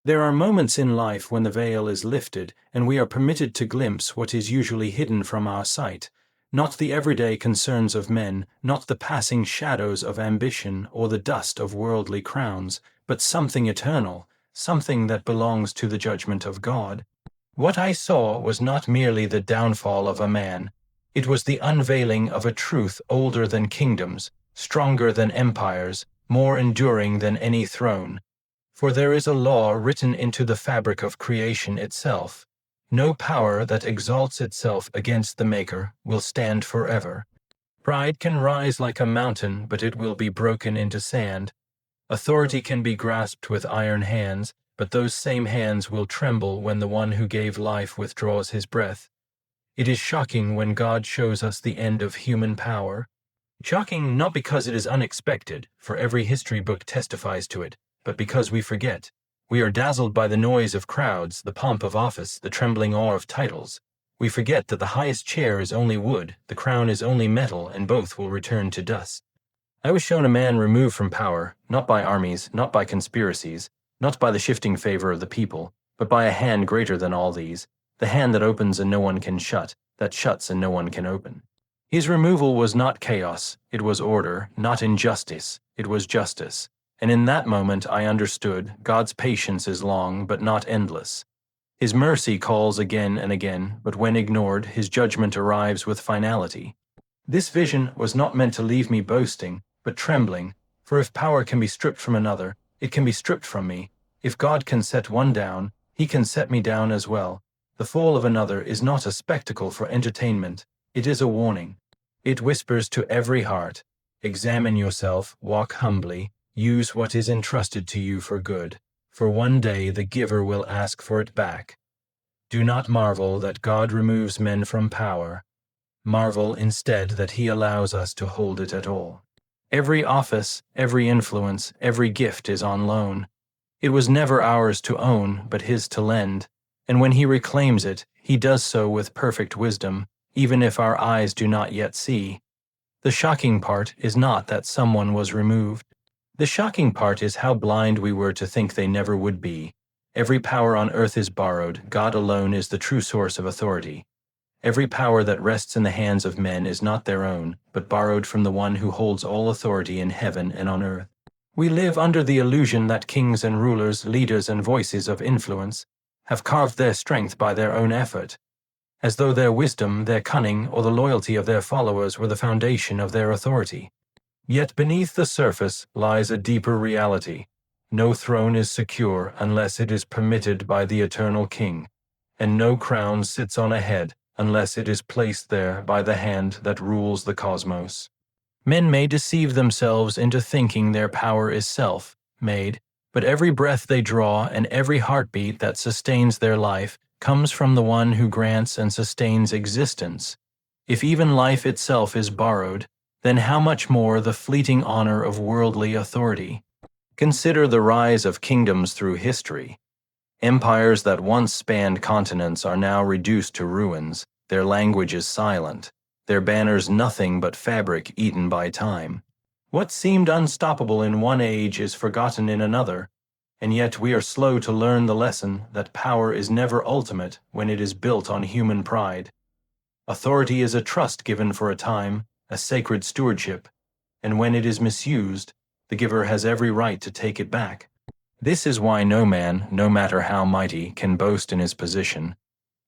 There are moments in life when the veil is lifted and we are permitted to glimpse what is usually hidden from our sight, not the everyday concerns of men, not the passing shadows of ambition or the dust of worldly crowns, but something eternal, something that belongs to the judgment of God. What I saw was not merely the downfall of a man. It was the unveiling of a truth older than kingdoms, stronger than empires, more enduring than any throne. For there is a law written into the fabric of creation itself. No power that exalts itself against the Maker will stand forever. Pride can rise like a mountain, but it will be broken into sand. Authority can be grasped with iron hands, but those same hands will tremble when the one who gave life withdraws his breath. It is shocking when God shows us the end of human power. Shocking not because it is unexpected, for every history book testifies to it, but because we forget. We are dazzled by the noise of crowds, the pomp of office, the trembling awe of titles. We forget that the highest chair is only wood, the crown is only metal, and both will return to dust. I was shown a man removed from power, not by armies, not by conspiracies, not by the shifting favor of the people, but by a hand greater than all these, the hand that opens and no one can shut, that shuts and no one can open. His removal was not chaos, it was order, not injustice, it was justice. And in that moment I understood God's patience is long but not endless. His mercy calls again and again, but when ignored, his judgment arrives with finality. This vision was not meant to leave me boasting, but trembling, for if power can be stripped from another, it can be stripped from me. If God can set one down, he can set me down as well. The fall of another is not a spectacle for entertainment, it is a warning. It whispers to every heart, examine yourself, walk humbly, use what is entrusted to you for good, for one day the giver will ask for it back. Do not marvel that God removes men from power. Marvel instead that he allows us to hold it at all. Every office, every influence, every gift is on loan. It was never ours to own, but his to lend, and when he reclaims it, he does so with perfect wisdom, even if our eyes do not yet see. The shocking part is not that someone was removed. The shocking part is how blind we were to think they never would be. Every power on earth is borrowed, God alone is the true source of authority. Every power that rests in the hands of men is not their own, but borrowed from the one who holds all authority in heaven and on earth. We live under the illusion that kings and rulers, leaders and voices of influence have carved their strength by their own effort, as though their wisdom, their cunning, or the loyalty of their followers were the foundation of their authority. Yet beneath the surface lies a deeper reality. No throne is secure unless it is permitted by the eternal King, and no crown sits on a head unless it is placed there by the hand that rules the cosmos. Men may deceive themselves into thinking their power is self-made, but every breath they draw and every heartbeat that sustains their life comes from the one who grants and sustains existence. If even life itself is borrowed, then how much more the fleeting honor of worldly authority? Consider the rise of kingdoms through history. Empires that once spanned continents are now reduced to ruins, their language is silent, their banners nothing but fabric eaten by time. What seemed unstoppable in one age is forgotten in another, and yet we are slow to learn the lesson that power is never ultimate when it is built on human pride. Authority is a trust given for a time, a sacred stewardship, and when it is misused, the giver has every right to take it back. This is why no man, no matter how mighty, can boast in his position.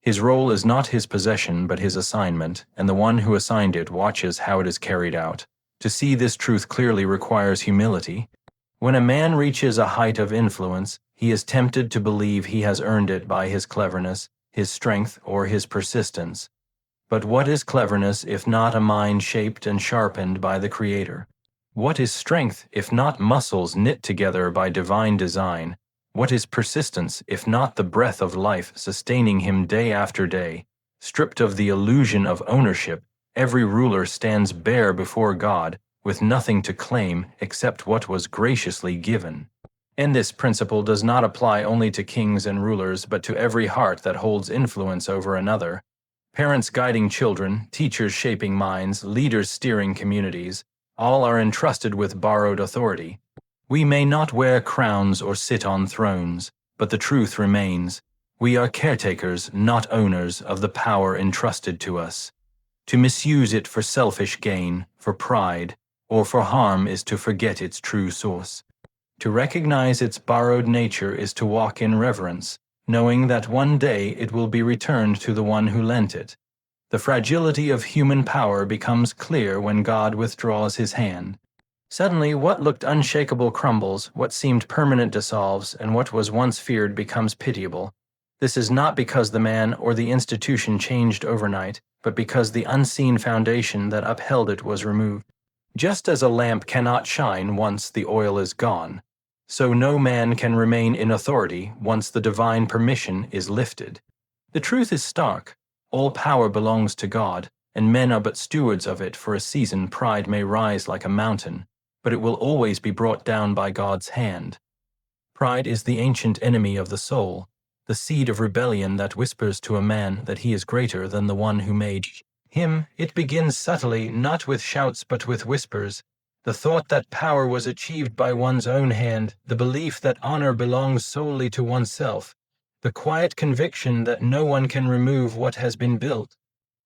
His role is not his possession but his assignment, and the one who assigned it watches how it is carried out. To see this truth clearly requires humility. When a man reaches a height of influence, he is tempted to believe he has earned it by his cleverness, his strength, or his persistence. But what is cleverness if not a mind shaped and sharpened by the Creator? What is strength if not muscles knit together by divine design? What is persistence if not the breath of life sustaining him day after day? Stripped of the illusion of ownership, every ruler stands bare before God, with nothing to claim except what was graciously given. And this principle does not apply only to kings and rulers, but to every heart that holds influence over another. Parents guiding children, teachers shaping minds, leaders steering communities, all are entrusted with borrowed authority. We may not wear crowns or sit on thrones, but the truth remains. We are caretakers, not owners, of the power entrusted to us. To misuse it for selfish gain, for pride, or for harm is to forget its true source. To recognize its borrowed nature is to walk in reverence, knowing that one day it will be returned to the one who lent it. The fragility of human power becomes clear when God withdraws his hand. Suddenly, what looked unshakable crumbles, what seemed permanent dissolves, and what was once feared becomes pitiable. This is not because the man or the institution changed overnight, but because the unseen foundation that upheld it was removed. Just as a lamp cannot shine once the oil is gone, so no man can remain in authority once the divine permission is lifted. The truth is stark. All power belongs to God, and men are but stewards of it. For a season pride may rise like a mountain, but it will always be brought down by God's hand. Pride is the ancient enemy of the soul, the seed of rebellion that whispers to a man that he is greater than the one who made him. It begins subtly, not with shouts but with whispers. The thought that power was achieved by one's own hand, the belief that honor belongs solely to oneself, the quiet conviction that no one can remove what has been built.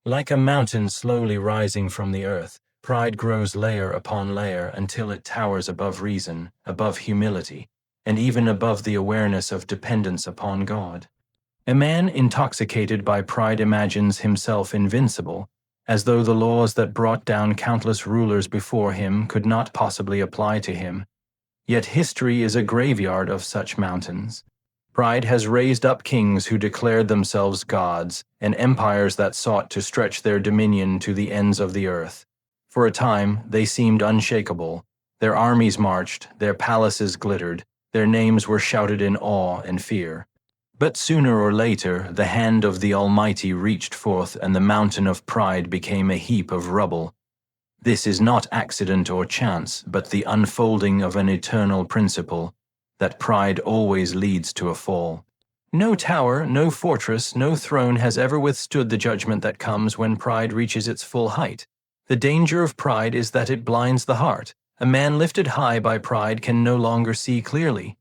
Like a mountain slowly rising from the earth, pride grows layer upon layer until it towers above reason, above humility, and even above the awareness of dependence upon God. A man intoxicated by pride imagines himself invincible, as though the laws that brought down countless rulers before him could not possibly apply to him. Yet history is a graveyard of such mountains. Pride has raised up kings who declared themselves gods, and empires that sought to stretch their dominion to the ends of the earth. For a time, they seemed unshakable. Their armies marched, their palaces glittered, their names were shouted in awe and fear. But sooner or later, the hand of the Almighty reached forth, and the mountain of pride became a heap of rubble. This is not accident or chance, but the unfolding of an eternal principle, that pride always leads to a fall. No tower, no fortress, no throne has ever withstood the judgment that comes when pride reaches its full height. The danger of pride is that it blinds the heart. A man lifted high by pride can no longer see clearly.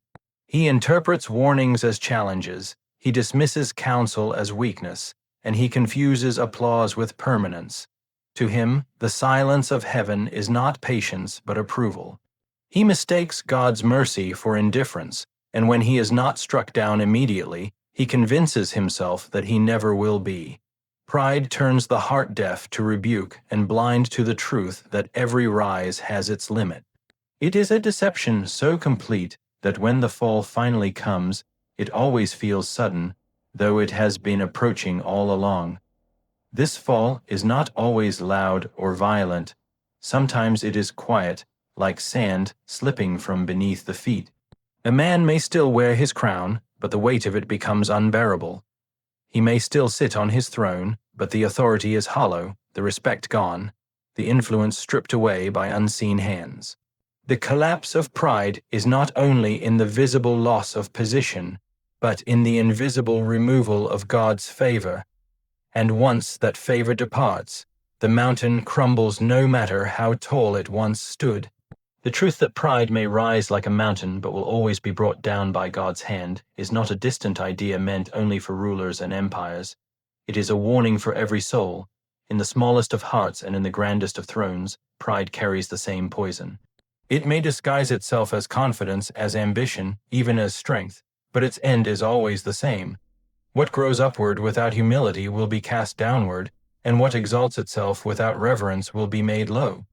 He interprets warnings as challenges, he dismisses counsel as weakness, and he confuses applause with permanence. To him, the silence of heaven is not patience but approval. He mistakes God's mercy for indifference, and when he is not struck down immediately, he convinces himself that he never will be. Pride turns the heart deaf to rebuke and blind to the truth that every rise has its limit. It is a deception so complete that when the fall finally comes, it always feels sudden, though it has been approaching all along. This fall is not always loud or violent. Sometimes it is quiet, like sand slipping from beneath the feet. A man may still wear his crown, but the weight of it becomes unbearable. He may still sit on his throne, but the authority is hollow, the respect gone, the influence stripped away by unseen hands. The collapse of pride is not only in the visible loss of position, but in the invisible removal of God's favor. And once that favor departs, the mountain crumbles no matter how tall it once stood. The truth that pride may rise like a mountain but will always be brought down by God's hand is not a distant idea meant only for rulers and empires. It is a warning for every soul. In the smallest of hearts and in the grandest of thrones, pride carries the same poison. It may disguise itself as confidence, as ambition, even as strength, but its end is always the same. What grows upward without humility will be cast downward, and what exalts itself without reverence will be made low.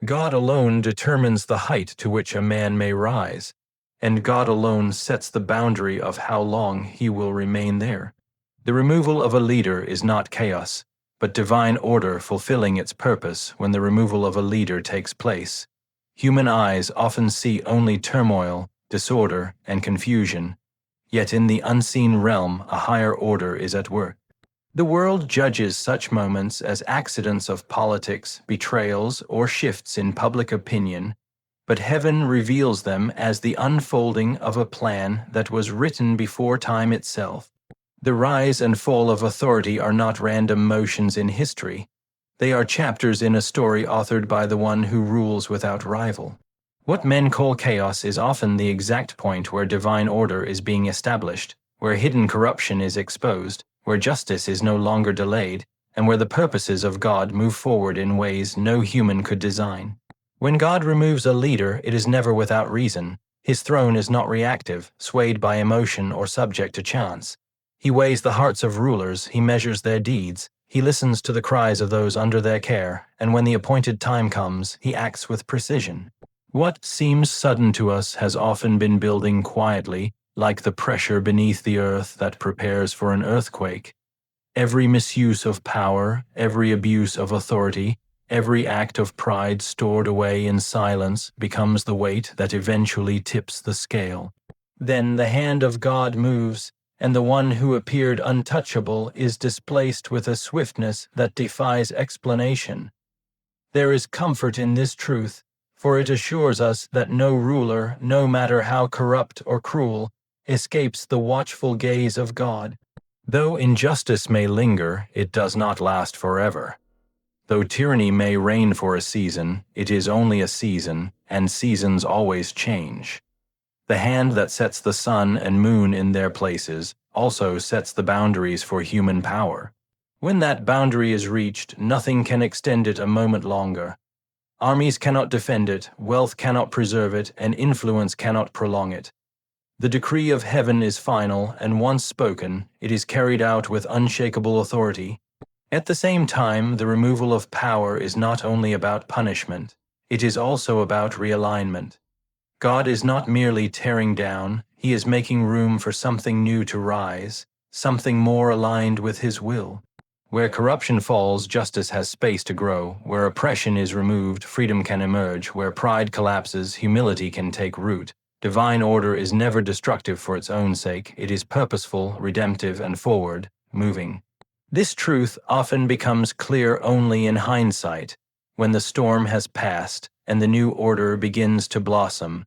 God alone determines the height to which a man may rise, and God alone sets the boundary of how long he will remain there. The removal of a leader is not chaos, but divine order fulfilling its purpose when the removal of a leader takes place. Human eyes often see only turmoil, disorder, and confusion, yet in the unseen realm a higher order is at work. The world judges such moments as accidents of politics, betrayals, or shifts in public opinion, but heaven reveals them as the unfolding of a plan that was written before time itself. The rise and fall of authority are not random motions in history. They are chapters in a story authored by the one who rules without rival. What men call chaos is often the exact point where divine order is being established, where hidden corruption is exposed, where justice is no longer delayed, and where the purposes of God move forward in ways no human could design. When God removes a leader, it is never without reason. His throne is not reactive, swayed by emotion, or subject to chance. He weighs the hearts of rulers, he measures their deeds, he listens to the cries of those under their care, and when the appointed time comes, he acts with precision. What seems sudden to us has often been building quietly, like the pressure beneath the earth that prepares for an earthquake. Every misuse of power, every abuse of authority, every act of pride stored away in silence becomes the weight that eventually tips the scale. Then the hand of God moves, and the one who appeared untouchable is displaced with a swiftness that defies explanation. There is comfort in this truth, for it assures us that no ruler, no matter how corrupt or cruel, escapes the watchful gaze of God. Though injustice may linger, it does not last forever. Though tyranny may reign for a season, it is only a season, and seasons always change. The hand that sets the sun and moon in their places also sets the boundaries for human power. When that boundary is reached, nothing can extend it a moment longer. Armies cannot defend it, wealth cannot preserve it, and influence cannot prolong it. The decree of heaven is final, and once spoken, it is carried out with unshakable authority. At the same time, the removal of power is not only about punishment, it is also about realignment. God is not merely tearing down, he is making room for something new to rise, something more aligned with his will. Where corruption falls, justice has space to grow. Where oppression is removed, freedom can emerge. Where pride collapses, humility can take root. Divine order is never destructive for its own sake. It is purposeful, redemptive, and forward, moving. This truth often becomes clear only in hindsight, when the storm has passed and the new order begins to blossom.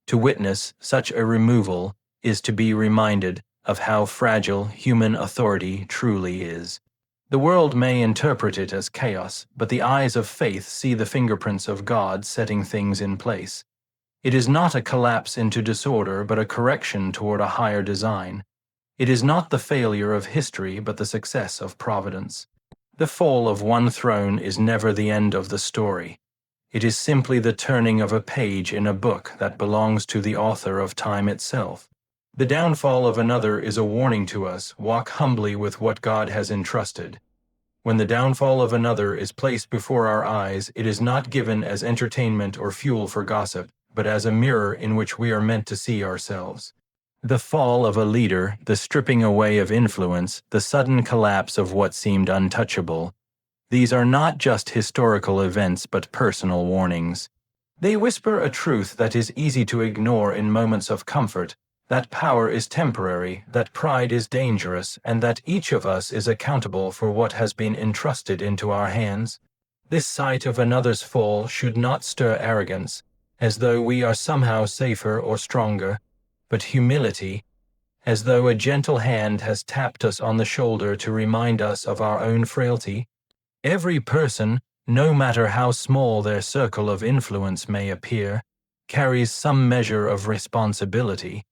To witness such a removal is to be reminded of how fragile human authority truly is. The world may interpret it as chaos, but the eyes of faith see the fingerprints of God setting things in place. It is not a collapse into disorder, but a correction toward a higher design. It is not the failure of history, but the success of providence. The fall of one throne is never the end of the story. It is simply the turning of a page in a book that belongs to the author of time itself. The downfall of another is a warning to us: walk humbly with what God has entrusted. When the downfall of another is placed before our eyes, it is not given as entertainment or fuel for gossip, but as a mirror in which we are meant to see ourselves. The fall of a leader, the stripping away of influence, the sudden collapse of what seemed untouchable, these are not just historical events but personal warnings. They whisper a truth that is easy to ignore in moments of comfort, that power is temporary, that pride is dangerous, and that each of us is accountable for what has been entrusted into our hands. This sight of another's fall should not stir arrogance, as though we are somehow safer or stronger, but humility, as though a gentle hand has tapped us on the shoulder to remind us of our own frailty. Every person, no matter how small their circle of influence may appear, carries some measure of responsibility.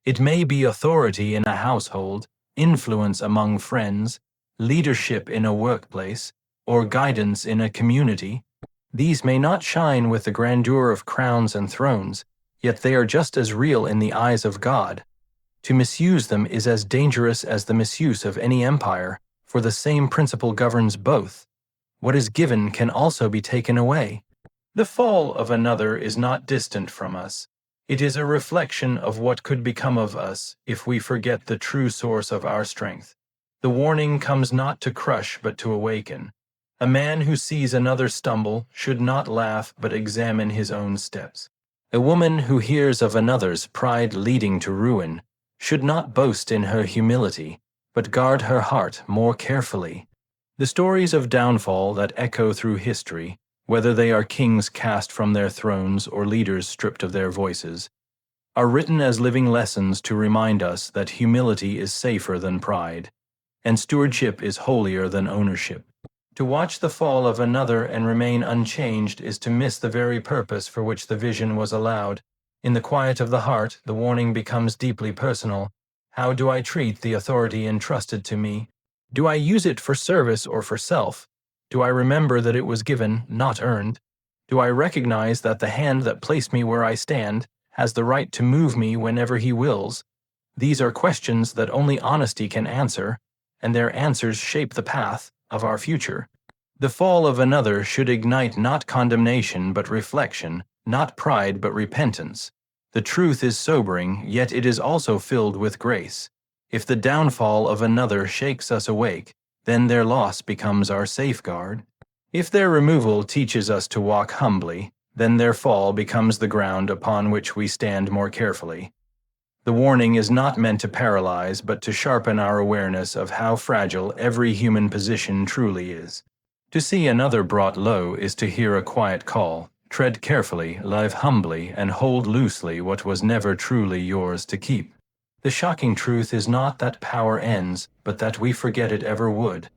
It may be authority in a household, influence among friends, leadership in a workplace, or guidance in a community. These may not shine with the grandeur of crowns and thrones, yet they are just as real in the eyes of God. To misuse them is as dangerous as the misuse of any empire, for the same principle governs both. What is given can also be taken away. The fall of another is not distant from us. It is a reflection of what could become of us if we forget the true source of our strength. The warning comes not to crush but to awaken. A man who sees another stumble should not laugh but examine his own steps. A woman who hears of another's pride leading to ruin should not boast in her humility, but guard her heart more carefully. The stories of downfall that echo through history, whether they are kings cast from their thrones or leaders stripped of their voices, are written as living lessons to remind us that humility is safer than pride, and stewardship is holier than ownership. To watch the fall of another and remain unchanged is to miss the very purpose for which the vision was allowed. In the quiet of the heart, the warning becomes deeply personal. How do I treat the authority entrusted to me? Do I use it for service or for self? Do I remember that it was given, not earned? Do I recognize that the hand that placed me where I stand has the right to move me whenever he wills? These are questions that only honesty can answer, and their answers shape the path of our future. The fall of another should ignite not condemnation but reflection, not pride but repentance. The truth is sobering, yet it is also filled with grace. If the downfall of another shakes us awake, then their loss becomes our safeguard. If their removal teaches us to walk humbly, then their fall becomes the ground upon which we stand more carefully. The warning is not meant to paralyze, but to sharpen our awareness of how fragile every human position truly is. To see another brought low is to hear a quiet call. Tread carefully, live humbly, and hold loosely what was never truly yours to keep. The shocking truth is not that power ends, but that we forget it ever would.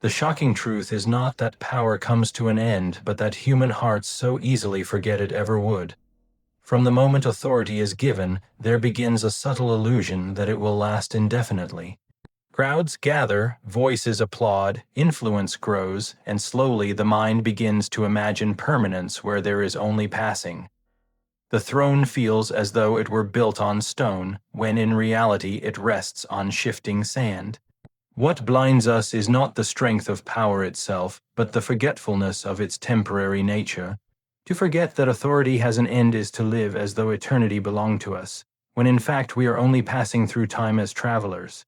The shocking truth is not that power comes to an end, but that human hearts so easily forget it ever would. From the moment authority is given, there begins a subtle illusion that it will last indefinitely. Crowds gather, voices applaud, influence grows, and slowly the mind begins to imagine permanence where there is only passing. The throne feels as though it were built on stone, when in reality it rests on shifting sand. What blinds us is not the strength of power itself, but the forgetfulness of its temporary nature. To forget that authority has an end is to live as though eternity belonged to us, when in fact we are only passing through time as travelers.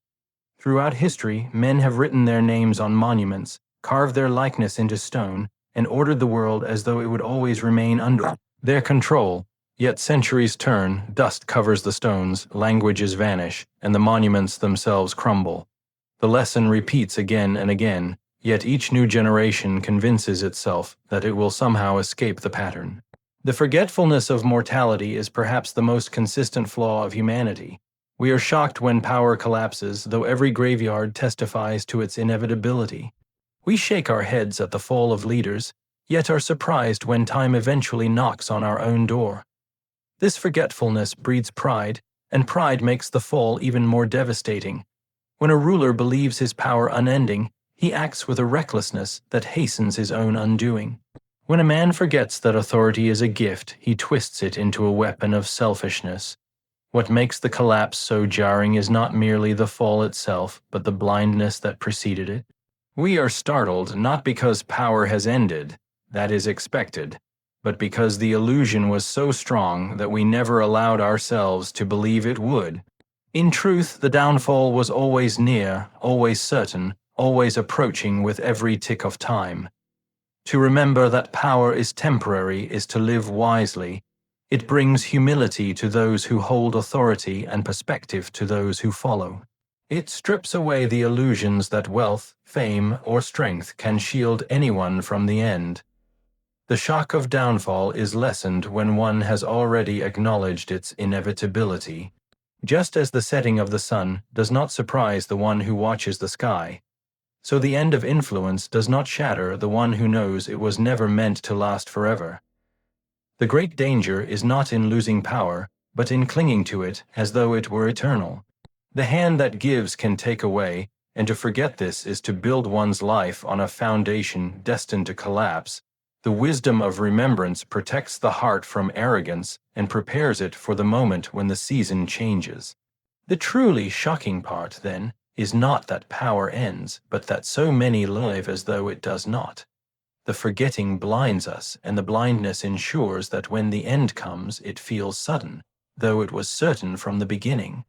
Throughout history, men have written their names on monuments, carved their likeness into stone, and ordered the world as though it would always remain under their control. Yet centuries turn, dust covers the stones, languages vanish, and the monuments themselves crumble. The lesson repeats again and again, yet each new generation convinces itself that it will somehow escape the pattern. The forgetfulness of mortality is perhaps the most consistent flaw of humanity. We are shocked when power collapses, though every graveyard testifies to its inevitability. We shake our heads at the fall of leaders, yet are surprised when time eventually knocks on our own door. This forgetfulness breeds pride, and pride makes the fall even more devastating. When a ruler believes his power unending, he acts with a recklessness that hastens his own undoing. When a man forgets that authority is a gift, he twists it into a weapon of selfishness. What makes the collapse so jarring is not merely the fall itself, but the blindness that preceded it. We are startled not because power has ended, that is expected, but because the illusion was so strong that we never allowed ourselves to believe it would. In truth, the downfall was always near, always certain, always approaching with every tick of time. To remember that power is temporary is to live wisely. It brings humility to those who hold authority and perspective to those who follow. It strips away the illusions that wealth, fame, or strength can shield anyone from the end. The shock of downfall is lessened when one has already acknowledged its inevitability. Just as the setting of the sun does not surprise the one who watches the sky, so the end of influence does not shatter the one who knows it was never meant to last forever. The great danger is not in losing power, but in clinging to it as though it were eternal. The hand that gives can take away, and to forget this is to build one's life on a foundation destined to collapse. The wisdom of remembrance protects the heart from arrogance and prepares it for the moment when the season changes. The truly shocking part, then, is not that power ends, but that so many live as though it does not. The forgetting blinds us, and the blindness ensures that when the end comes, it feels sudden, though it was certain from the beginning.